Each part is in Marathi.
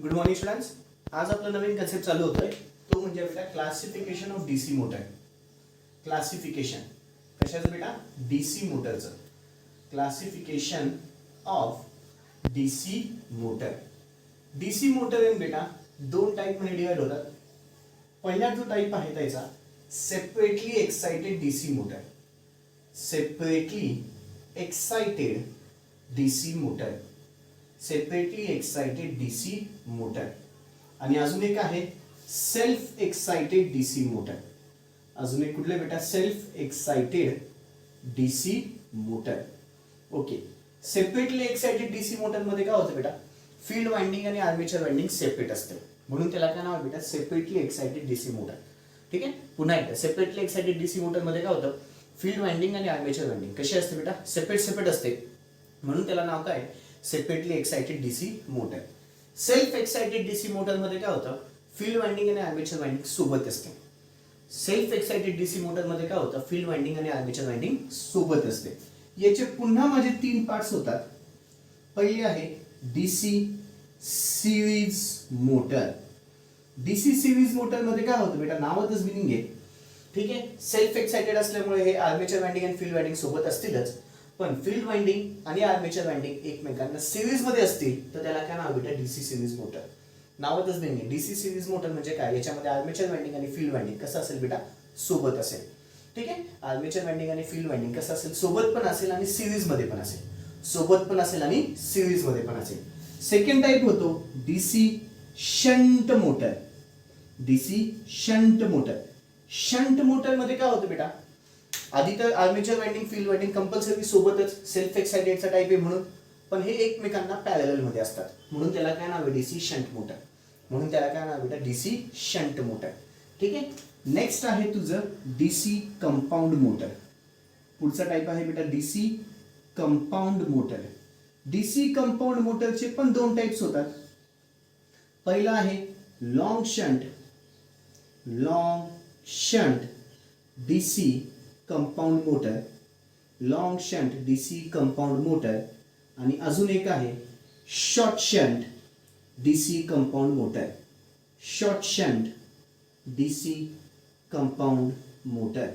Good morning students. आज आपला नवीन कन्सेप्ट चालू होतोय तो म्हणजे बेटा classification of DC motor. Classification कशाचं बेटा? डीसी मोटरचं. Classification of DC motor. DC motor बेटा दोन टाईप मध्ये डिवाइड होतात. पहिला जो टाईप आहे त्याचा separately excited DC motor. Separately excited DC motor. Separately excited DC motor. आणि अजून एक आहे सेल्फ एक्साइटेड डीसी मोटर. अजून एक कुठले बेटा? Self excited DC motor. Okay. Separately excited DC motor मध्ये काय होतं बेटा? फील्ड वाइंडिंग आणि आर्मेचर वाइंडिंग सेपरेट असते, म्हणून त्याला काय नाव आहे बेटा? Separately excited DC motor. ठीक आहे. पुन्हा एकदा सेपरेटली एक्साइटेड डीसी मोटर मध्ये काय होतं? फील्ड वाइंडिंग आणि आर्मेचर वाइंडिंग कशी असते बेटा? सेपरेट असते, म्हणून त्याला नाव काय? Separately excited DC motor. Self excited DC motor मध्ये काय होतं? फील्ड वाइंडिंग आणि आर्मेचर वाइंडिंग सोबत असते. सेल्फ एक्साइटेड डीसी मोटर मध्ये काय होतं? फील्ड वाइंडिंग आणि आर्मेचर वाइंडिंग सोबत असते. याचे पुन्हा माझे तीन पार्ट्स होतात. पहिले आहे DC series motor. DC series motor मध्ये काय होतं बेटा? नावातच मिनिंग आहे. ठीक आहे. सेल्फ एक्साइटेड असल्यामुळे हे आर्मेचर वाइंडिंग आणि फील्ड वाइंडिंग सोबत असतीलच, पण फील्ड वाइंडिंग आणि आर्मेचर वाइंडिंग एकमेकांना सिरीज मध्ये असतील तर त्याला काय नाव बेटा? DC series motor. नावातच नाही. डीसी सिरीज मोटर म्हणजे काय? याच्यामध्ये आर्मेचर वाइंडिंग आणि फील्ड वाइंडिंग कसं असेल बेटा? सोबत असेल. ठीक आहे. आर्मेचर वाइंडिंग आणि फील्ड वाइंडिंग कसं असेल? सोबत पण असेल आणि सिरीज मध्ये पण असेल. सोबत पण असेल आणि सिरीज मध्ये पण असेल. सेकंड टाइप होतो DC shunt motor. DC shunt motor. Shunt motor मध्ये काय होतं बेटा? आधी तर armature winding field winding compulsory सोबतच, सेल्फ एक्साइटेडचा टाइप आहे म्हणून, पण हे एकमेकांना पॅरलल मध्ये असतात, म्हणून त्याला काय नाव आहे? DC shunt motor. म्हणून त्याला काय नाव बेटा? DC shunt motor. ठीक आहे. नेक्स्ट आहे तुझं डीसी कंपाऊंड मोटर. पुढचा टाइप आहे बेटा DC compound motor. DC compound मोटरचे पण दोन टाइप्स होतात. पहिला आहे long shunt DC compound motor. Long shunt DC compound motor. आणि अजून एक आहे short shunt DC compound motor. Short shunt DC compound motor.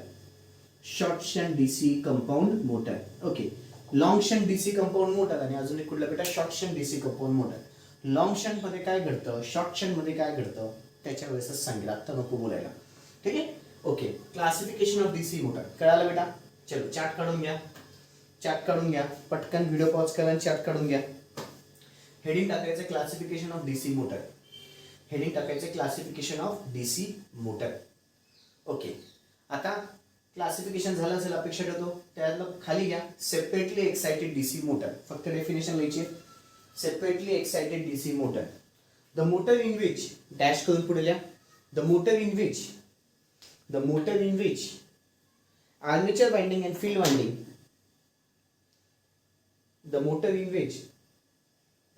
Short shunt DC compound motor. Okay. Long shunt DC compound motor आणि अजून एक कुठला बेटा? Short shunt DC compound motor. Long shunt मध्ये काय घडतं, शॉर्ट शंट मध्ये काय घडतं, त्याच्या वेळेसच सांगितलं, आता नको बोलायला. ठीक आहे. Okay. Classification of DC motor कळालं बेटा? चलो चार्ट काढून घ्या. पटकन व्हिडिओ पॉज करा आणि चार्ट काढून घ्या. हेडिंग टाकायचं classification of DC motor. Heading टाकायचं classification of DC motor. Okay. आता क्लासिफिकेशन झालं असेल अपेक्षा ठेवतो. त्यातलं खाली घ्या सेपरेटली एक्साइटेड डीसी मोटर. फक्त डेफिनेशन लिहायची. Separately excited DC motor. The motor in which dash करून पुढे लिहा. The motor in which armature winding and field winding, the motor in which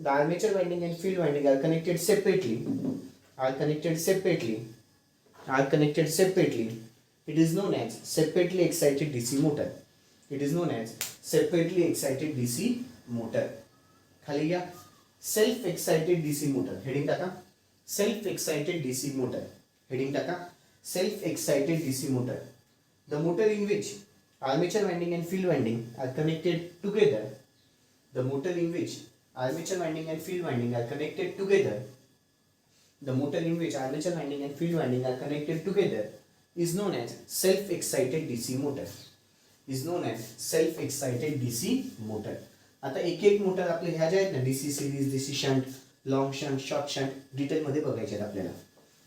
the armature winding and field winding are connected separately, it is known as separately excited DC motor. It is known as separately excited DC motor. खाली घ्या self excited DC motor. Heading टाका self excited DC motor. Heading टाका self excited DC motor. The motor in which armature winding and field winding are connected together. The motor in which armature winding and field winding are connected together. The motor in which armature winding and field winding are connected together is known as self excited DC motor. Is known as self excited DC motor. आता एक एक मोटर आपले ह्या ज्या आहेत ना, DC series, DC shunt, long shunt, short shunt, detail मध्ये बघायचे आहेत आपल्याला.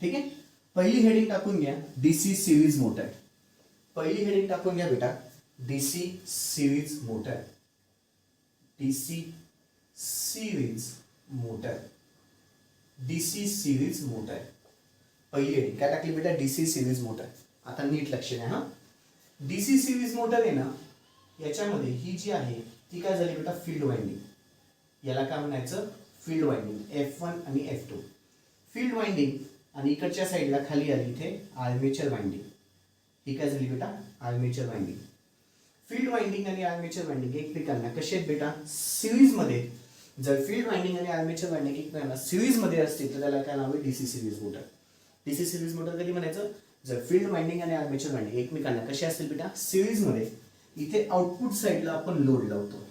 ठीक आहे. पहिली हेडिंग टाकून घ्या डीसी सिरीज मोटर. पहिली हेडिंग टाकून घ्या बेटा DC series motor. DC series motor. DC series motor. पहिली हेडिंग काय टाकली बेटा? DC series motor. आता नीट लक्ष द्या हा. डीसी सिरीज मोटर आहे ना, याच्यामध्ये ही जी आहे ती काय झाली बेटा? Field winding. याला काय म्हणायचं? Field winding. F1 आणि F2 फील्ड वाइंडिंग. आणि इकडच्या साईडला खाली आली इथे आर्मेचर वाइंडिंग. ही काय झाली बेटा? Armature winding. फील्ड वाइंडिंग आणि आर्मेचर वाइंडिंग एकमेकांना कसे आहेत बेटा? सिरीज मध्ये जर फील्ड वाइंडिंग आणि आर्मेचर वाइंडिंग एकमेकांना सिरीज मध्ये असतील तर त्याला काय नाव आहे, DC series motor. DC series motor कधी म्हणायचं, जर फील्ड वाइंडिंग आणि आर्मेचर वाइंडिंग एकमेकांना कसे असतील बेटा, सिरीज मध्ये. इथे आउटपुट साइडला आपण लोड लावतो.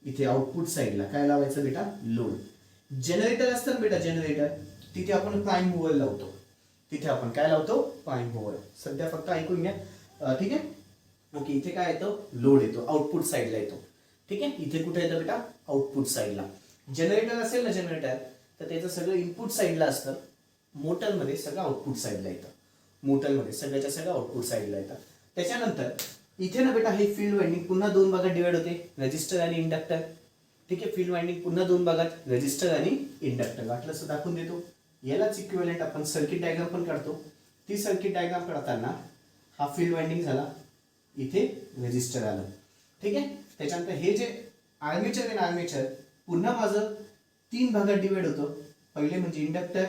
इथे आउटपुट साइडला काय लावायचं बेटा, लोड. जनरेटर असतं ना बेटा, जनरेटर, तिथे आपण प्राइम मूवर लावतो. तिथे आपण काय लावतो, प्राइम मूवर. सध्या फक्त ऐकून घ्या, ठीक आहे. ओके, इथे काय येतो, लोड येतो, आउटपुट साइडला येतो. ठीक आहे, इथे कुठे येतं बेटा, आउटपुट साइडला. जनरेटर असेल ना, जनरेटर, तर त्याचं सगळं इनपुट साइडला असतं. मोटरमध्ये सगळं आउटपुट साइडला येतं. मोटरमध्ये सगळ्याच्या सगळं आउटपुट साइडला येतं. त्याच्यानंतर इथे ना बेटा हे फील्ड वाइंडिंग पुन्हा दोन भागात डिवाइड होते, रेजिस्टर आणि इंडक्टर. ठीक आहे, फील्ड वाइंडिंग पुन्हा दोन भागात, रेजिस्टर आणि इंडक्टर. वाटलं असं दाखवून देतो. यालाच इक्विव्हॅलेंट आपण सर्किट डायग्राम पण काढतो. ती सर्किट डायग्राम काढताना हा फील्ड वाइंडिंग झाला, इथे रेजिस्टर आलं. ठीक आहे, त्याच्यानंतर हे जे आर्मेचर आणि आर्मेचर पुन्हा माझं तीन भागात डिवाइड होतं. पहिले म्हणजे इंडक्टर,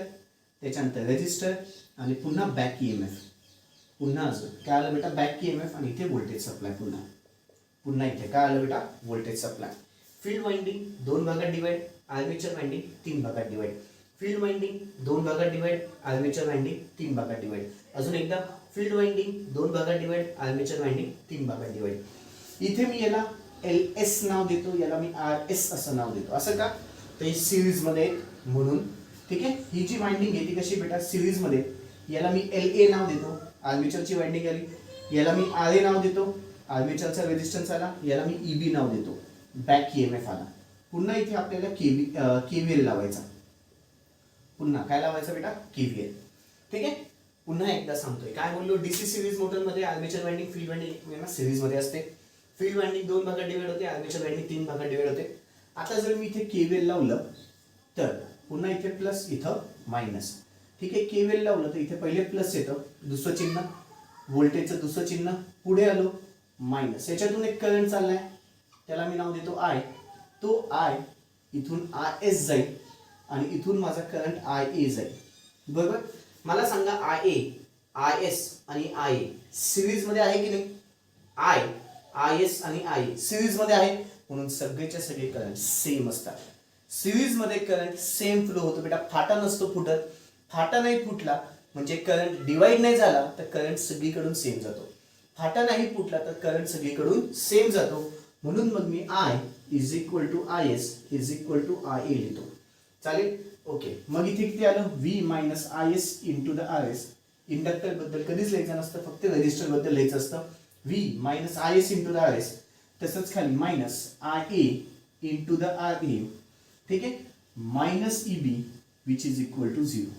त्याच्यानंतर रेजिस्टर आणि पुन्हा बॅक ईएमएफ. पुन्हा अजून काय आलं बेटा, बॅक ईएमएफ आणि इथे व्होल्टेज सप्लाय. पुन्हा इथे काय आलं बेटा, व्होल्टेज सप्लाय. फील्ड वाइंडिंग दोन भागात डिवाइड, आर्मेचर वाइंडिंग तीन भागात डिवाइड. फील्ड वाइंडिंग दोन भागात डिवाइड, आर्मेचर वाइंडिंग तीन भागात डिवाइड. अजून एकदा, फील्ड वाइंडिंग दोन भागात डिवाइड, आर्मेचर वाइंडिंग तीन भागात डिवाइड. इथे मी याला LS नाव देतो, याला मी RS असं नाव देतो. असं का, तर ही सिरीज मध्ये म्हणून. ठीक आहे, ही जी वाइंडिंग आहे ती कशी बेटा, सिरीज मध्ये. याला मी LA नाव देतो, आर्मेचरची वाइंडिंग आली. याला मी RA नाव देतो, आर्मेचरचा रेजिस्टन्स आला. याला मी EB नाव देतो, बॅक ईएमएफ आला. पुन्हा इथे आपल्याला KVL लावायचा. पुन्हा काय लावायचं बेटा, KVL. ठीक आहे, पुन्हा एकदा सांगतोय, काय बोललो, डीसी सिरीज मोटर मध्ये armature winding field winding series मध्ये असते. फील्ड वाइंडिंग दोन भागात डिवाइड होते, आर्मेचर वाइंडिंग तीन भागात डिवाइड होते. आता जर मी इथे KVL लावलं तर पुन्हा इथे प्लस, इथं मायनस. ठीक आहे, KVL लावलं तर इथे पहिले प्लस येतं, दुसरं चिन्ह, व्होल्टेजचं दुसरं चिन्ह, पुढे आलो मायनस. याच्यातून एक करंट चाललाय, त्याला मी नाव देतो I. तो I इथून RS जाईल आणि इथून माझा करंट IA जाईल. बरोबर, मला सांगा IA, IS आणि IA सिरीज मध्ये आहे की नाही, IS आणि IA सिरीज मध्ये आहे, म्हणून सगळेच्या सगळे करंट सेम असतात. सिरीज मध्ये करंट सेम फ्लो होतो बेटा, फाटा नसतो फुटत. फाटा नाही फुटला म्हणजे करंट डिवाइड नाही झाला तर करंट सगळीकडून सेम जातो. फाटा नाही फुटला तर करंट सगळीकडून सेम जातो. म्हणून मग मी I is equal to IS is equal to IA लिहितो. चालेल, ओके. मग इथे किती आलं, V minus IS into the RS. Inductor बद्दल कधीच लिहायचं नसतं, फक्त रेजिस्टर बद्दल लिहायचं असतं. V minus IS into the RS. तसंच खाली minus IA into the RA. ठीक आहे, minus EB which is equal to 0.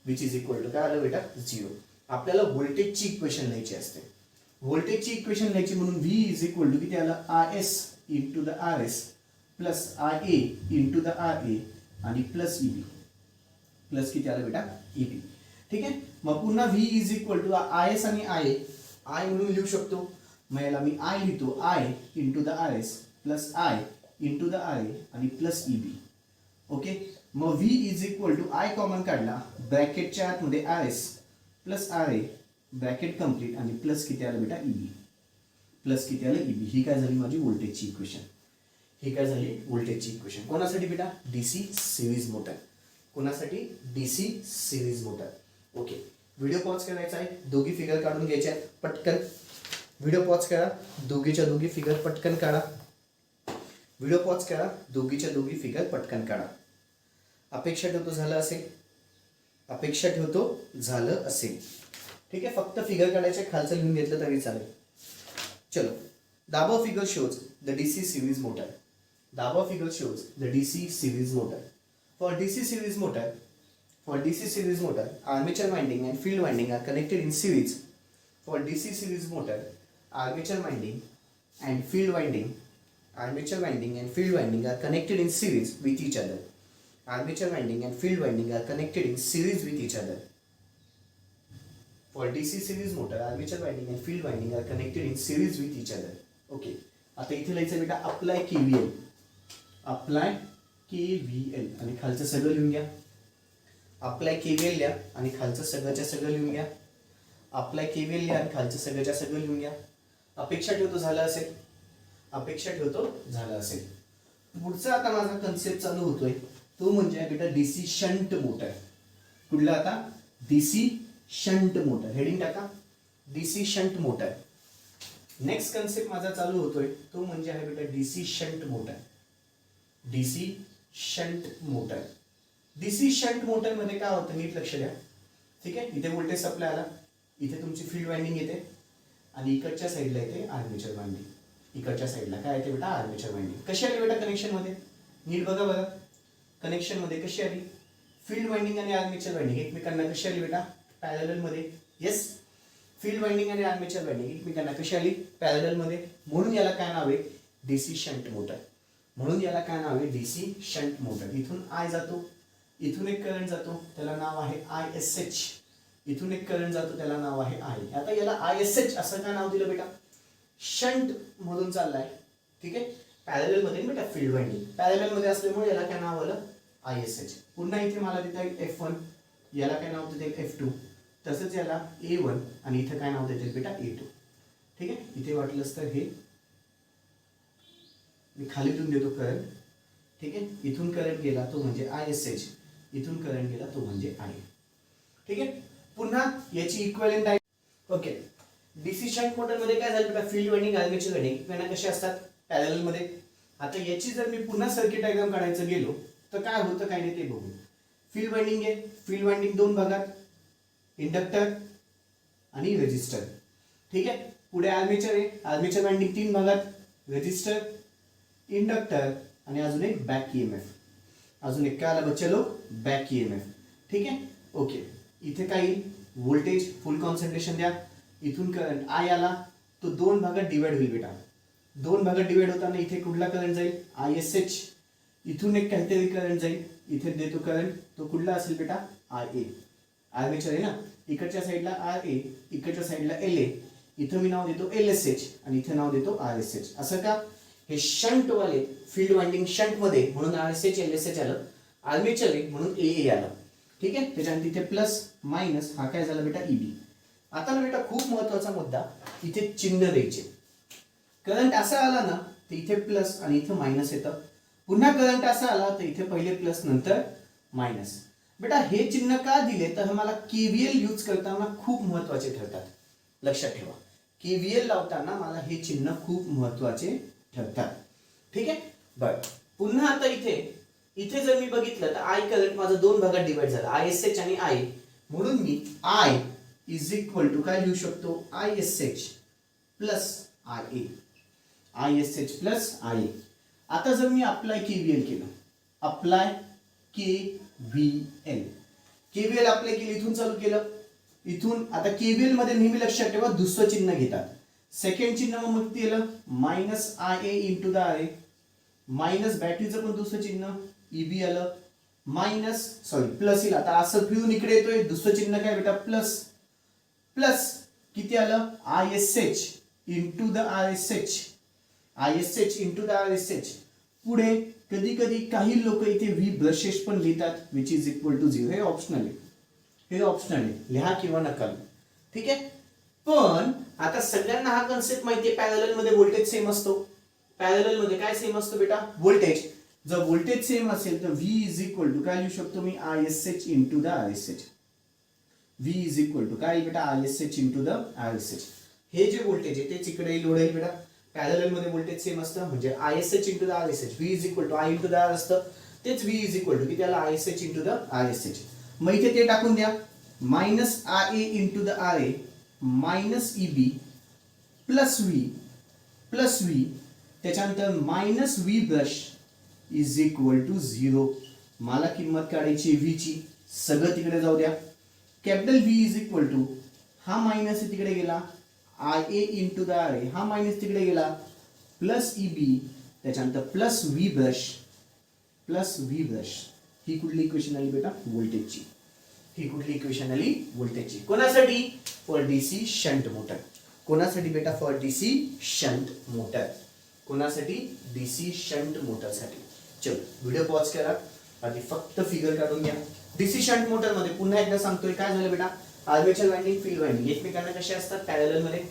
Which is equal to काय आलं बेटा, 0. आपल्याला व्होल्टेजची इक्वेशन लिहायची असते. व्होल्टेजची इक्वेशन लिहायची म्हणून V इज इक्वल टू किती आलं, IS into the RS plus IA into the RA आणि प्लस EB. प्लस किती आलं बेटा, EB. ठीक आहे, मग पुन्हा V is equal to IS आणि IA. I म्हणून लिहू शकतो, मग याला मी I लिहितो, I into the RS plus I into the RA आणि प्लस EB. ओके, मग V is equal to I common काढला, ब्रॅकेटच्या आतमध्ये RS plus RA bracket complete आणि प्लस किती आलं बेटा, EB. प्लस किती आलं, EB. ही काय झाली माझी व्होल्टेजची इक्वेशन. ही काय झाली व्होल्टेजची इक्वेशन. कोणासाठी बेटा, डीसी सिरीज मोटर. कोणासाठी, DC series motor. Okay, video pause करायचा आहे, दोघी फिगर काढून घ्यायचे आहेत पटकन. व्हिडिओ पॉज करा, दोघीच्या दोघी फिगर पटकन काढा. व्हिडिओ पॉज करा, दोघीच्या दोघी फिगर पटकन काढा. अपेक्षा ठेवतो झालं असेल, अपेक्षा ठेवतो झालं असेल. ठीक आहे, फक्त फिगर काढायचे, खालचं लिहून घेतलं तरी चालेल. चलो, the above figure shows the DC series motor. The above figure shows the DC series motor. For DC series motor, armature winding and field winding are connected in series. For DC series motor, armature winding and field winding are connected in series with each other. Armature winding and field winding are connected in series with each other. For DC series motor, armature winding and field winding are connected in series with each other. Okay. आता इथे लिहायचं बेटा, अप्लाय KVL. अप्लाय KVL आणि खालचं सगळं लिहून घ्या. अप्लाय KVL लिहा आणि खालचं सगळंच्या सगळं लिहून घ्या. अप्लाय KVL लिहा आणि खालचं सगळंच्या सगळं लिहून घ्या. अपेक्षा ठेवतो झालं असेल, अपेक्षा ठेवतो झालं असेल. पुढचा आता माझा कन्सेप्ट चालू होतोय तो म्हणजे बेटा डीसी शंट मोटर. कुठला आता? DC shunt motor. हेडिंग टाका, DC shunt motor. Next concept माझा चालू होतोय तो म्हणजे आहे बेटा DC shunt motor. DC shunt motor. DC shunt motor मध्ये काय होतं नीट लक्ष द्या. ठीक आहे, इथे व्होल्टेज सप्लाय आला, इथे तुमची फील्ड वाइंडिंग येते आणि इकडच्या साईडला येते आर्मेचर वाइंडिंग. इकडच्या साईडला काय येते बेटा? Armature winding. कशी आली बेटा कनेक्शन मध्ये? नीट बघा बघा, कनेक्शन मध्ये कशी आली? फील्ड वाइंडिंग आणि आर्मेचर वाइंडिंग एकमेकांना कशी आली बेटा? पॅरलल मध्ये. येस, फील्ड वाइंडिंग आणि आर्मेचर वाइंडिंग एकमेकांना कशी आली? पॅरलल मध्ये. म्हणून याला काय नाव आहे? DC shunt motor. म्हणून याला काय नाव आहे? DC shunt motor. इथून आय जातो, इथून एक करंट जातो, त्याला नाव आहे आय एस एच. इथून एक करंट जातो, त्याला नाव आहे आय. आता याला आय एस एच असं काय नाव दिलं बेटा? शंट मधून चाललाय. ठीक आहे, पॅरलल मध्ये बेटा फील्ड वाइंडिंग पॅरलल मध्ये असल्यामुळे याला काय नाव आलं? I S H. पुन्हा इथे मला देता येईल F1, याला काय नाव देता येईल? F2. तसंच याला A1 आणि इथे काय नाव देता येईल बेटा? A2. ठीक आहे, इथे वाटलंच तर हे मी खालीतून देतो करंट. ठीक आहे, इथून करंट गेला तो म्हणजे आय एस एच, इथून करंट गेला तो म्हणजे आय. ठीक आहे, पुन्हा याची इक्विव्हॅलेंट आहे. ओके, डीसी शंट मोटर मध्ये काय झालं बेटा? फील्ड वाइंडिंग आर्मेचर वाइंडिंग एकमेकांना कसे असतात? पॅरलल मध्ये. आता याची जर मी पुन्हा सर्किट डायग्राम काढायचं गेलो तर काय होतं काय नाही ते बघू. फील्ड वाइंडिंग आहे, फील्ड वाइंडिंग दोन भागात, इंडक्टर आणि रेजिस्टर. ठीक आहे, पुढे आर्मेचर आहे, आर्मेचर वाइंडिंग तीन भागात, रेजिस्टर, इंडक्टर आणि अजून एक बॅक ईएमएफ. अजून एक काय आला बच्चे लोक? Back EMF. ठीक आहे, ओके. इथे काय येईल? व्होल्टेज फुल कॉन्सन्ट्रेशन द्या. इथून करंट आय आला, तो दोन भागात डिवाइड होईल बेटा. दोन भागात डिवाइड होताना इथे कुठला करंट जाईल? I S H. इथून एक काहीतरी करंट जाईल, इथे देतो करंट, तो कुठला असेल बेटा? I A. आर्मेचर आहे ना, इकडच्या साईडला आर ए, इकडच्या साईडला एल ए. इथं मी नाव देतो एल एस एच आणि इथे नाव देतो आर एस एच. असं का? हे शंट वाले फील्ड वाइंडिंग शंट मध्ये म्हणून R S H L S H आलं. आर्मेचर आहे म्हणून ए ए आलं. ठीक आहे, त्याच्यानंतर इथे प्लस मायनस हा काय झाला बेटा? ईबी. आता ना बेटा खूप महत्वाचा मुद्दा, इथे चिन्ह द्यायचे. करंट असा आला ना तर इथे प्लस आणि इथे मायनस येतं. पुन्हा करंट असा आला तर इथे पहिले प्लस नंतर मायनस. बेटा हे चिन्ह का दिले तर मला केव्हीएल यूज करताना खूप महत्वाचे ठरतात. लक्षात ठेवा, केव्हीएल लावताना मला हे चिन्ह खूप महत्वाचे ठरतात. ठीक आहे, बर. पुन्हा आता इथे जर मी बघितलं तर आय करंट माझा दोन भागात डिवाइड झाला, आय एस एच आणि आय. म्हणून मी आय इज इक्वल टू काय लिहू शकतो? I S H plus I A. I S H plus I A. आता जर मी अप्लाय केव्हीएल केलं, अप्लाय केव्हीएल, केव्हीएल अप्लाय केलं, इथून चालू केलं, इथून. आता केव्हीएल मध्ये नेहमी लक्षात ठेवा दुसरं चिन्ह घेतात. सेकंड चिन्ह मग केलं minus I A into the R A, minus बॅटरीचं पण दुसरं चिन्ह ईबी आलं, मायनस सॉरी प्लस येईल. आता असं फिरून इकडे येतोय, दुसरं चिन्ह काय बेटा? प्लस. प्लस किती आलं? I S H into the R S H, I S H into the R S H. पुढे कधी कधी काही लोक इथे व्ही ब्रशेस पण लिहितात, विच इज इक्वल टू 0. हे ऑप्शनल आहे, हे ऑप्शनल आहे, लिहा किंवा नका. ठीक आहे, पण आता सगळ्यांना हा कन्सेप्ट माहिती आहे, पॅरलल मध्ये व्होल्टेज सेम असतो. पॅरलल मध्ये काय सेम असतो बेटा? व्होल्टेज. जर व्होल्टेज सेम असेल तर व्ही इज इक्वल टू काय लिहू शकतो मी? I S H into the R S H. V is equal to काय बेटा? I S H into the R S H. हे जे व्होल्टेज आहे तेच इकडे लोड आहे बेटा. पॅरलल मध्ये व्होल्टेज सेम असतं म्हणजे I S H into the R S H. V is equal to I into the R असतं, तेच व्ही इज इक्वल टू की त्याला I S H into the R S H. मग इथे ते टाकून द्या, minus R A into the R A minus EB plus V त्याच्यानंतर minus V brush is equal to 0. मला किंमत काढायची व्ही ची, सगळं तिकडे जाऊ द्या. Capital V is equal to हा मायनस तिकडे गेला, I A into the R A हा मायनस तिकडे गेला, प्लस ईबी त्याच्यानंतर प्लस व्ही ब्रश. ही कुठली इक्वेशन आली बेटा? व्होल्टेजची. ही कुठली इक्वेशन आली? व्होल्टेजची. कोणासाठी? For DC shunt motor. कोणासाठी बेटा? For DC shunt motor. कोणासाठी? डीसी शंट मोटरसाठी. चलो व्हिडिओ पॉज करा, आधी फक्त फिगर काढून घ्या. डीसी शंट मोटर मध्ये पुन्हा एकदा सांगतोय काय झालं बेटा? आर्मेचर वाइंडिंग फील्ड वाइंडिंग एकमेकांना कशा असतात? पॅरलल मध्ये.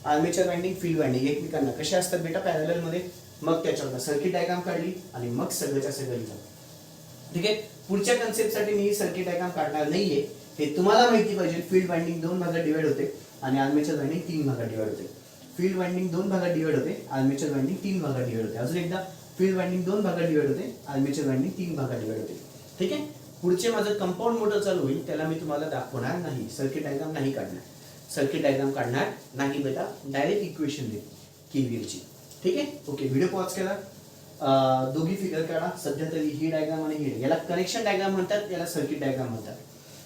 आर्मेचर वाइंडिंग फील्ड वाइंडिंग एकमेकांना कशा असतात बेटा? पॅरलल मध्ये. मग त्याच्यावर सर्किट डायग्राम काढली आणि मग सगळ्याच्या सगळं लिहिलं. ठीक आहे. पुढच्या कन्सेप्टसाठी मी सर्किट डायग्राम काढणार नाहीये, हे तुम्हाला माहिती पाहिजे. फील्ड वाइंडिंग 2 भागात डिवाइड होते आणि आर्मेचर वाइंडिंग 3 भागात डिवाइड होते. फील्ड वाइंडिंग 2 भागात डिवाइड होते, आर्मेचर वाइंडिंग 3 भागात डिवाइड होते. अजून एकदा, फील्ड वाइंडिंग 2 भागात डिवाइड होते, आर्मेचर वाइंडिंग 3 भागात डिवाइड होते. ठीक आहे. पुढचे माझं कंपाऊंड मोटर चालू होईल, त्याला मी तुम्हाला दाखवणार नाही, सर्किट डायग्राम नाही काढणार. सर्किट डायग्राम काढणार नाही बेटा, डायरेक्ट इक्वेशन दे KVL ची. ठीक आहे. ओके, व्हिडिओ पॉज केला. दोघी फिगर काढा. सध्या तरी ही डायग्राम आणि ही, याला कनेक्शन डायग्राम म्हणतात, याला सर्किट डायग्राम म्हणतात.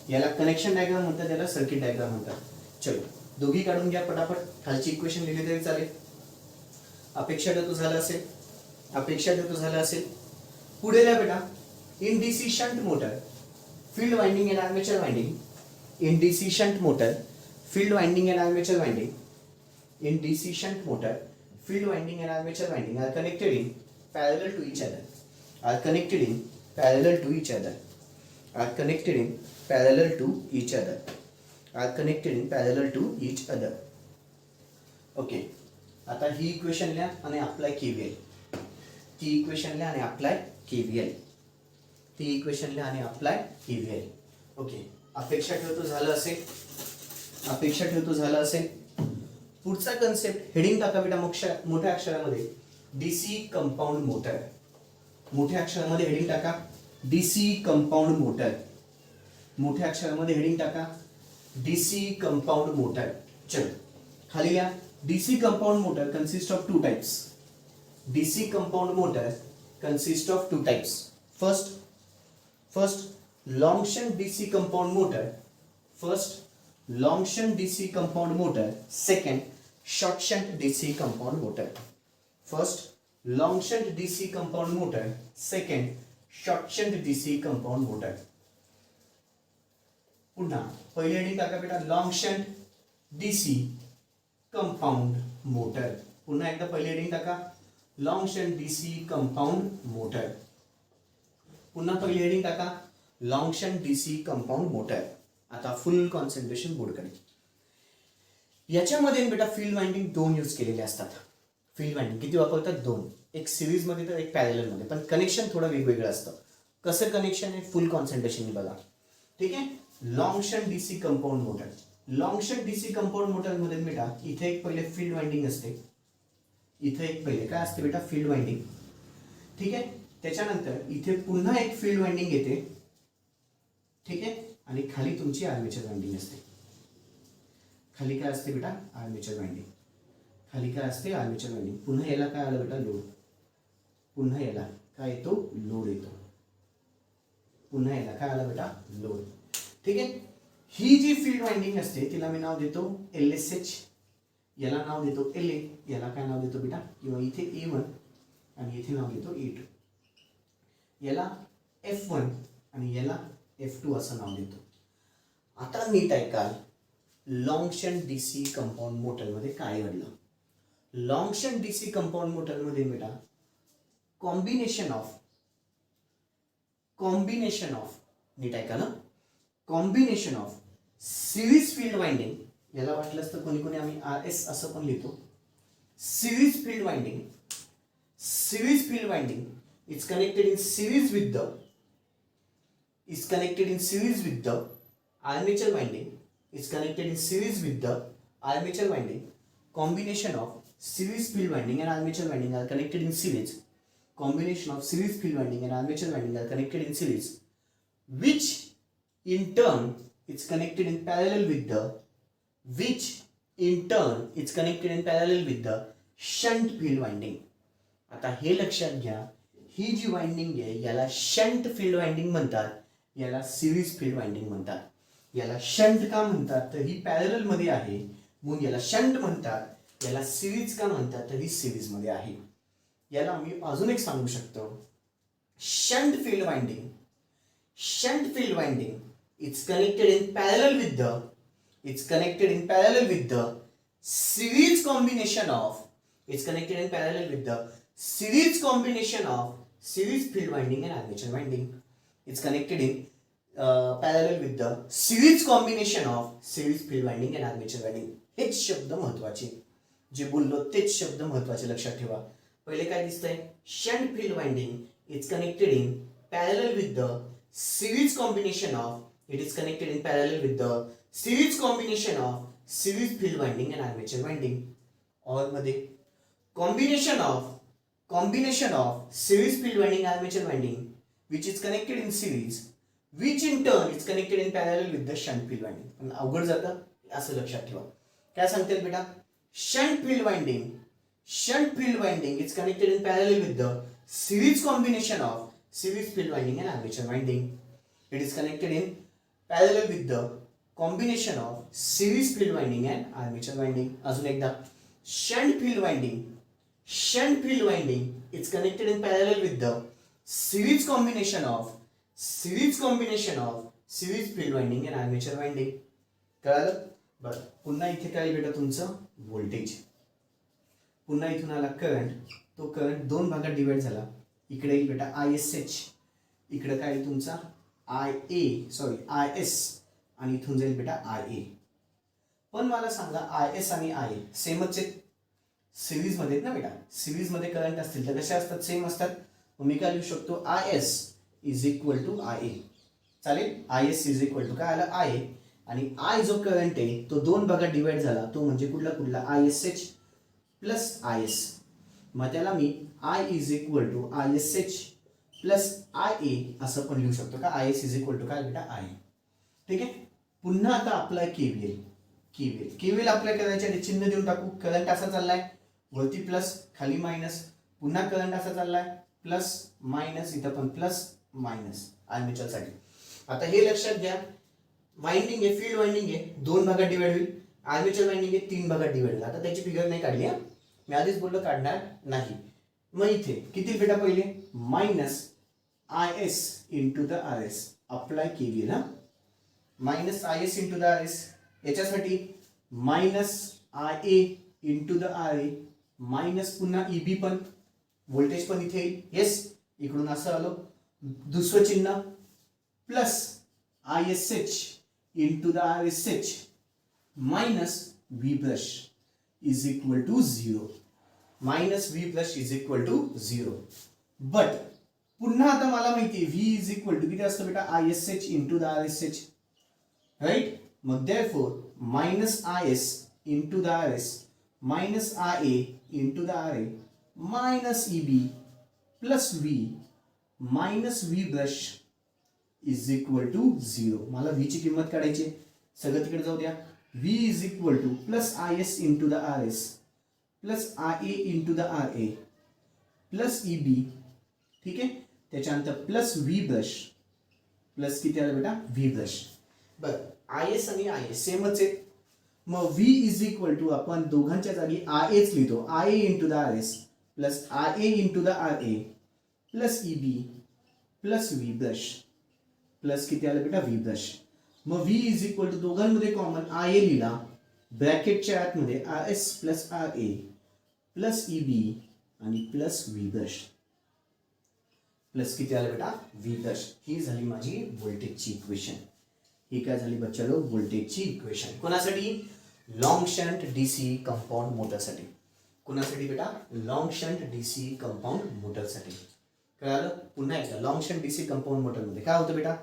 याला कनेक्शन डायग्राम म्हणतात, याला सर्किट डायग्राम म्हणतात. चलो, दोघी काढून घ्या पटापट. खालची इक्वेशन लिहिली तरी चालेल. अपेक्षा तो झाला असेल, अपेक्षा तो झाला असेल. पुढे द्या बेटा. In DC shunt motor, field winding end armature winding. In DC shunt motor, field winding end armature winding. In DC shunt motor, field winding and armature winding are connected in parallel to each other. Are connected in parallel to each other. Are connected in parallel to each other. Are connected in parallel to each other. Okay. आता ही इक्वेशन लिहा आणि अप्लाय KVL. ती इक्वेशन लिहा आणि अप्लाय KVL. ती इक्वेशन लिहा आणि अप्लाय KVL. ओके. अपेक्षा ठेवतो झालं असेल. अपेक्षा ठेवतो झालं असेल. पुढचा कन्सेप्ट हेडिंग टाका बेटा मोठ्या अक्षरामध्ये, डीसी कंपाऊंड मोटर. मोठ्या अक्षरामध्ये हेडिंग टाका डीसी कंपाऊंड मोटर. मोठ्या अक्षरामध्ये हेडिंग टाका डीसी कंपाऊंड मोटर. चलो खाली या. DC compound motor consist of 2 types. DC compound motor consist of 2 types. First long shunt DC compound motor. First long shunt DC compound motor. Second, short shunt DC compound motor. First, long shunt DC compound motor. Second, short shunt DC compound motor. पुन्हा पहिली हेडिंग टाका बेटा long shunt DC compound motor. पुन्हा एकदा पहिली हेडिंग टाका long shunt DC compound motor. पुन्हा पहिली हेडिंग टाका long shunt DC compound motor. आता फुल कॉन्सन्ट्रेशन बोर्डकडे. याच्यामध्ये बेटा फील्ड वाइंडिंग 2 यूज केलेले असतात. फील्ड वाइंडिंग किती वापरतात? 2. एक सिरीज मध्ये तर एक पॅरलल मध्ये, पण कनेक्शन थोडं वेगवेगळं असतं. कसं कनेक्शन आहे? फुल कॉन्सन्ट्रेशन बघा. ठीक आहे. Long shunt DC compound motor. Long shunt DC compound motor मध्ये बेटा इथे एक पहिले फील्ड वाइंडिंग असते. इथे एक पहिले काय असते बेटा? Field winding. ठीक आहे. त्याच्यानंतर इथे पुन्हा एक फील्ड वाइंडिंग येते. ठीक आहे. आणि खाली तुमची आर्मेचर वाइंडिंग असते. खाली काय असते बेटा? Armature winding. खाली काय असते? Armature winding. पुन्हा याला काय आलं बेटा? लोड. पुन्हा याला काय येतो? लोड येतो. पुन्हा याला काय आलं बेटा? लोड. ठीक आहे. ही जी फील्ड वाइंडिंग असते तिला मी नाव देतो LSH. याला नाव देतो LA. याला काय नाव देतो बेटा? किंवा इथे A1 आणि इथे नाव देतो A2. याला F1 आणि याला F2 असं नाव देतो. आता नीट ऐकाल, long shunt DC compound motor मध्ये काय घडलं? Long shunt DC compound motor मध्ये बेटा कॉम्बिनेशन ऑफ नीट ऐका ना, combination of series field winding, याला वाटलंच तर कोणी कोणी आम्ही RS असं पण लिहितो. Series field winding is connected in series with the armature winding. Is connected in series with the armature winding. Combination of series field winding and armature winding are connected in series. Combination of series field winding and armature winding are connected in series, which in turn is connected in parallel with the shunt field winding. आता हे लक्षात घ्या, ही जी वाइंडिंग आहे याला शंट फील्ड वाइंडिंग म्हणतात, याला सिरीज फील्ड वाइंडिंग म्हणतात. याला शंट का म्हणतात? तर ही पॅरलल मध्ये आहे म्हणून याला शंट म्हणतात. याला सिरीज का म्हणतात? तर ही सिरीज मध्ये आहे. याला मी अजून एक सांगू शकतो, shunt field winding is connected in parallel with the series combination of series field winding and armature winding. It's connected in parallel with the series combination of series field winding and armature winding. हेच शब्द महत्वाचे, जे बोललो तेच शब्द महत्वाचे लक्षात ठेवा. पहिले काय दिसतंय, shunt field winding is connected in parallel with the series combination of, it is connected in parallel with the series combination of series field winding and armature winding. और मध्ये combination of series field winding armature winding which is connected in series, which in turn is connected in parallel with the shunt field winding. पण अवघड जातं असं लक्षात ठेवा. काय सांगते बेटा, shunt field winding is connected in parallel with the series combination of series field winding and armature winding. It is connected in parallel with the combination of series field winding and armature winding. अजून एकदा, shunt field winding is connected in parallel with the series combination of series field winding and armature winding. कळालं? बरं, पुन्हा इथे काय बेटा तुमचं व्होल्टेज, पुन्हा इथून आला करंट, तो करंट दोन भागात डिवाइड झाला. इकडे येईल बेटा ISH, इकडे काय येईल तुमचा IS, आणि इथून जाईल बेटा IA. पण मला सांगा IS आणि IA सेमच आहेत, सिरीज मध्ये ना बेटा, सिरीज मध्ये करंट असतील तर कशा असतात, सेम असतात. मग मी काय लिहू शकतो, IS is equal to IA. चालेल, IS इज इक्वल टू काय आलं IA, आणि I जो करंट आहे तो दोन भागात डिवाइड झाला, तो म्हणजे कुठला ISH प्लस IS. मग त्याला मी I is equal to ISH plus IA असं पण लिहू शकतो का, IS इज इक्वल टू काय बेटा IA. ठीक आहे. पुन्हा आता अप्लाय केव्हीएल अप्लाय करायचे, चिन्ह देऊन टाकू. करंट असा चाललाय, वरती प्लस खाली मायनस, पुन्हा करंट असा चाललाय प्लस मायनस, इथं पण प्लस मायनस आर्मेचर साठी. आता हे लक्षात घ्या, वाइंडिंग आहे, फील्ड वाइंडिंग आहे, दोन भागात डिवाइड होईल. आर्मेचर वाइंडिंग आहे, तीन भागात डिवाइड होईल. आता त्याची फिगर नाही काढली हा, मी आधीच बोललो काढणार नाही. मग इथे किती बेटा, पहिले minus IS into the RS apply KVL हा, minus IS into the RS. याच्यासाठी minus IA into the RA, minus पुन्हा EB पण, व्होल्टेज पण इथे येईल. येस, इकडून असं आलो, दुसरं चिन्ह plus ISH into the RSH minus V brush is equal to 0, minus V brush is equal to 0. But पुन्हा आता मला माहिती आहे V इज इक्वल टू किती असतं बेटा, ISH into the RSH, right. मग therefore minus IS into the RS minus IA into the RA minus EB plus V minus V brush is equal to 0. मला V ची किंमत काढायची, सगळं तिकडे जाऊ द्या. V is equal two plus IS into the RS plus IA into the RA plus EB. ठीक आहे, त्याच्यानंतर प्लस V ब्रश प्लस किती आलं बेटा, V ब्रश. बरं, IS आणि IA सेमच आहेत. मग V इज इक्वल टू आपण दोघांच्या जागी IAच लिहितो, IA into the RS plus IA into the RA plus EB plus V brush plus किती आलं बेटा, V ब्रश. मग V इज इक्वल टू दोघांमध्ये कॉमन IA लिहिला, ब्रॅकेटच्या आतमध्ये RS plus RA plus EB आणि प्लस V ब्रश प्लस किती आलं बेटा, V ब्रश. ही झाली माझी व्होल्टेजची इक्वेशन. ही काय झाली बच्चालो, व्होल्टेजची इक्वेशन. कोणासाठी, लॉन्ग शंट डीसी कंपाऊंड मोटरसाठी. कोणासाठी बेटा, लॉन्ग शंट डीसी कंपाऊंड मोटरसाठी. कळालं? पुन्हा एकदा, long shunt DC compound motor मध्ये काय होतं बेटा,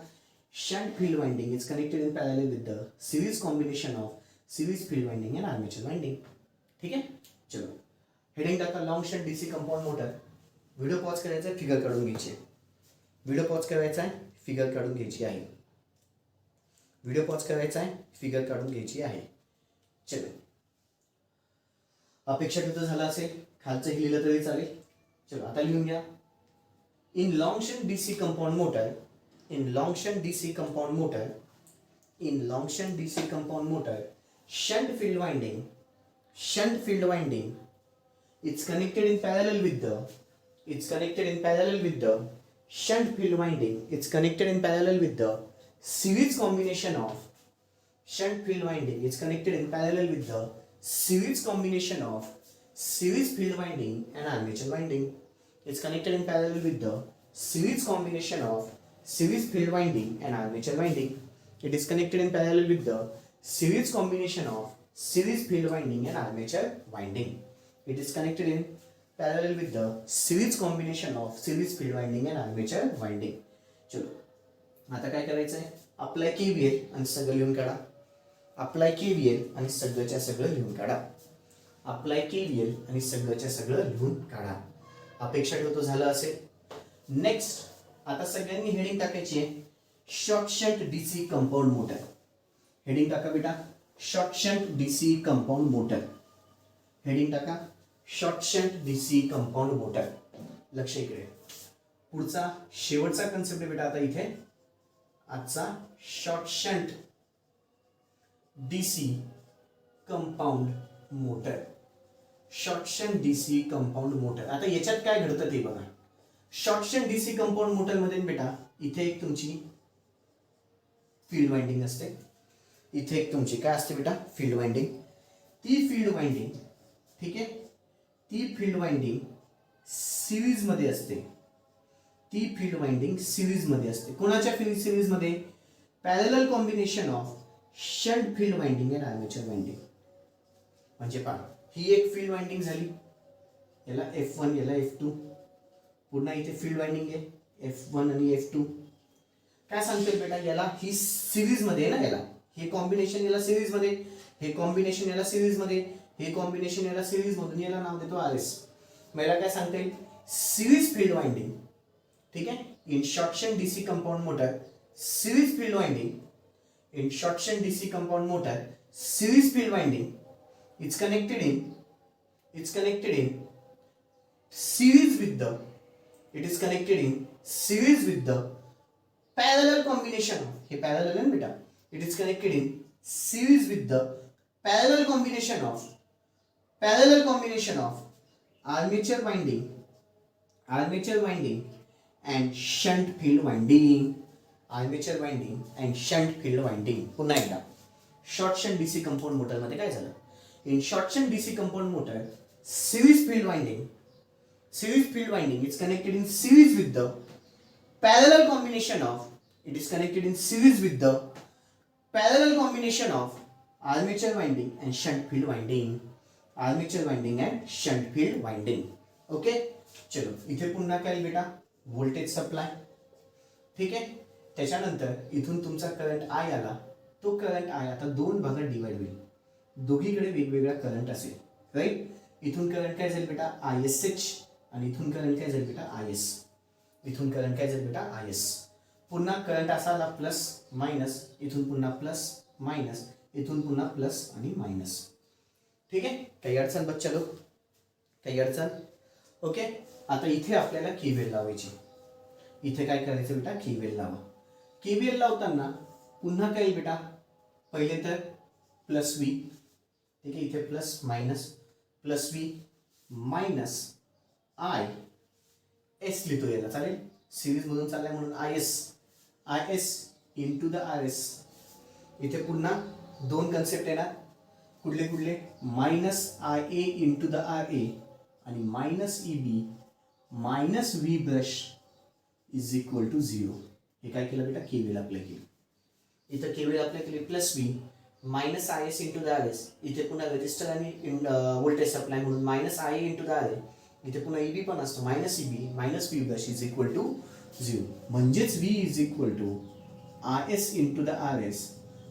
shunt field winding is connected in parallel with the series combination of series field winding and armature winding. ठीक आहे, चलो हेडिंग टाका, long shunt DC compound motor. Video pause करायचा आहे, फिगर काढून घ्यायची आहे. व्हिडिओ पॉज करायचा आहे, फिगर काढून घ्यायची आहे. व्हिडिओ पॉज करायचा आहे, फिगर काढून घ्यायची आहे. चलो, अपेक्षा तिथं झाला असेल, खालचं लिहिलं तरी चालेल. चलो आता लिहून घ्या. In long shunt DC compound motor, in long shunt DC compound motor, in long shunt DC compound motor, shunt field winding it's connected in parallel with the shunt field winding. It's connected in parallel with the series combination of shunt field winding. It's connected in parallel with the series combination of series field winding and armature winding. It's connected in parallel with the series combination of series field winding and armature winding. It is connected in parallel with the series combination of series field winding and armature winding. It is connected in parallel with the series combination of series field winding and armature winding. चलो आता काय करायचं आहे, अप्लाय केव्हीएल आणि सगळं लिहून काढा. अप्लाय केव्हीएल आणि सगळंच्या सगळं लिहून काढा. अप्लाय केव्हीएल आणि सगळंच्या सगळं लिहून काढा. अपेक्षा ठेवतो झालं असेल. नेक्स्ट आता सगळ्यांनी हेडिंग टाकायची आहे, short shunt DC compound motor. Heading टाका बेटा, short shunt DC compound motor. Heading टाका, short shunt DC compound motor. लक्ष इकडे. पुढचा शेवटचा कन्सेप्ट आहे बेटा आता इथे आजचा, short shunt DC compound motor. Short shunt DC compound motor. आता याच्यात काय घडतं ते बघा. Short shunt DC compound motor मध्ये बेटा इथे एक तुमची फील्ड वाइंडिंग असते, इथे एक तुमची काय असते बेटा, फील्ड वाइंडिंग. ती फील्ड वाइंडिंग, ठीक आहे, ती फील्ड वाइंडिंग सिरीज मध्ये असते. ती फील्ड वाइंडिंग सिरीज मध्ये असते. कोणाच्या सिरीज मध्ये, parallel combination of shunt field winding and armature winding. म्हणजे पहा, ही एक फील्ड वाइंडिंग झाली, याला F1 याला F2. पुन्हा इथे फील्ड वाइंडिंग आहे F1 आणि F2. काय सांगते बेटा, याला ही सिरीज मध्ये आहे ना, याला हे कॉम्बिनेशन याला सिरीज मध्ये, हे कॉम्बिनेशन याला सिरीज मध्ये, हे कॉम्बिनेशन याला सिरीज मधून, याला नाव देतो RS. मला काय सांगता येईल, सिरीज फील्ड वाइंडिंग. ठीक आहे, in short shunt DC compound motor series field winding. In short shunt DC compound motor series field winding it's connected in series with the, it is connected in series with the parallel combination of, हे parallel आहे बेटा, it is connected in series with the parallel combination of armature winding and shunt field winding. Armature winding and shunt field winding. पुन्हा एकदा, short shunt DC compound motor मध्ये काय झालं, in short shunt DC compound motor series field winding is connected in series with the parallel combination of, it is connected in series with the parallel combination of armature winding and shunt field winding. Armature winding and shunt field winding. Okay, चलो इथे पुन्हा काय बेटा, व्होल्टेज सप्लाय. ठीक आहे, त्याच्यानंतर इथून तुमचा करंट I आला. तो करंट I आता दोन भागात डिवाइड होईल, दोघीकडे वेगवेगळा करंट असेल. राईट, इथून करंट काय जाईल बेटा ISH आणि इथून करंट काय जाईल बेटा IS. इथून करंट काय जाईल बेटा IS. पुन्हा करंट असा आला प्लस मायनस, इथून पुन्हा प्लस मायनस, इथून पुन्हा प्लस आणि मायनस. ठीक आहे, काही अडचण बच्चा लोक, काही अडचण. ओके, आता इथे आपल्याला केव्हीएल लावायची. इथे काय करायचं बेटा, केव्हीएल लावा. केव्हीएल लावताना पुन्हा काय बेटा, पहिले तर प्लस V. ठीक आहे, इथे प्लस V मायनस IS लिहितो, याला चालेल, सिरीज मधून चाललाय म्हणून IS इंटू द RS. इथे पुन्हा दोन कन्सेप्ट येणार, कुठले minus IA into the RA आणि minus EB minus V brush is equal to 0. हे काय केलं बेटा, केव्हीएल अप्लाय केली. इथं केव्हीएल अप्लाय केली, plus V minus IS into the RS. इथे पुन्हा रेजिस्टर आणि व्होल्टेज सप्लाय म्हणून minus IA into the RA. इथे पुन्हा EB पण असतो, minus EB minus V brush is equal to 0. म्हणजेच V is equal to IS into the RS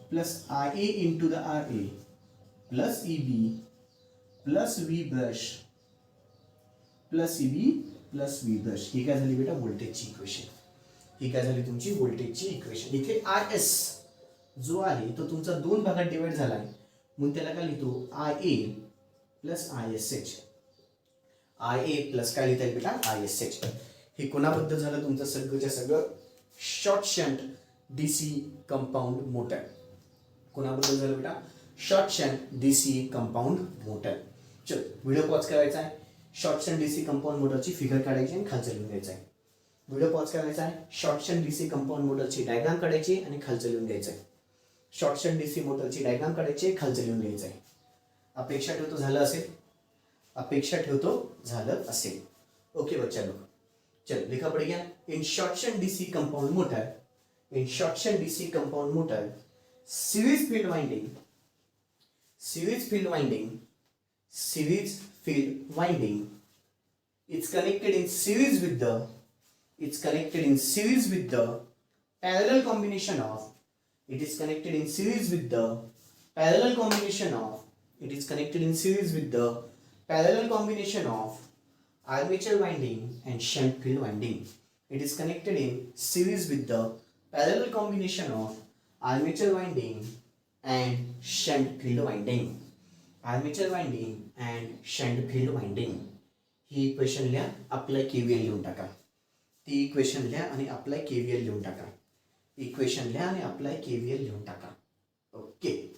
plus IA into the RA plus EB plus V brush plus EB plus V brush. ही काय झाली बेटा, व्होल्टेजची इक्वेशन. ही काय झाली तुमची व्होल्टेजची इक्वेशन. इथे RS जो आहे तो तुमचा दोन भागात डिवाइड झालाय, म्हणून त्याला काय लिहितो, IA plus ISH. IA plus काय लिहिता येईल बेटा, ISH. हे कोणाबद्दल झालं तुमचं सगळंच्या सगळं, short shunt DC compound motor. कोणाबद्दल झालं बेटा, short shunt DC compound motor. चल व्हिडिओ पॉज करायचा आहे, शॉर्ट शंट डीसी कंपाऊंड मोटरची फिगर काढायची आणि खालचं लिहून घ्यायचं आहे. व्हिडिओ पॉज करायचा आहे, शॉर्ट शंट डीसी कंपाऊंड मोटरची डायग्राम काढायची आणि खालचं लिहून घ्यायचं आहे. शॉर्ट शंट डीसी मोटरची डायग्राम काढायची, खालचं लिहून घ्यायचं आहे. अपेक्षा ठेवतो झालं असेल. ओके बच्चा लोग, चल लिखा पड़ गया. In short shunt DC compound motor series field winding it's connected in series with the parallel combination of it is connected in series with the parallel combination of it is connected in series with the parallel combination of armature winding and shunt field winding. It is connected in series with the parallel combination of armature winding and shunt field winding. Armature winding and shunt field winding he equation लिहा, अप्लाय केव्हीएल लिहून टाका. ती इक्वेशन लिहा आणि अप्लाय केव्हीएल लिहून टाका. इक्वेशन लिहा आणि अप्लाय केव्हीएल लिहून टाका. ओके,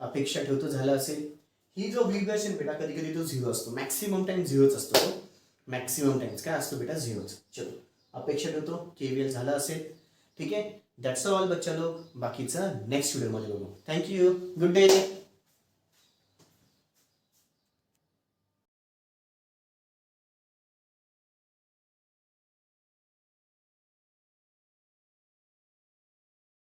अपेक्षा ठेवतो झालं असेल. ही जो व्हिब्रेशन बेटा कधी कधी तो झिरो असतो, मॅक्सिमम टाइम झिरोच असतो. तो मॅक्सिमम टाइम्स काय असतो बेटा, झिरोच. चलो, अपेक्षा ठेवतो केव्हीएल झालं असेल. ठीक आहे, दॅट्स ऑल बच्चा लोक. बाकीचं नेक्स्ट व्हिडिओमध्ये बघू. Thank you, good day.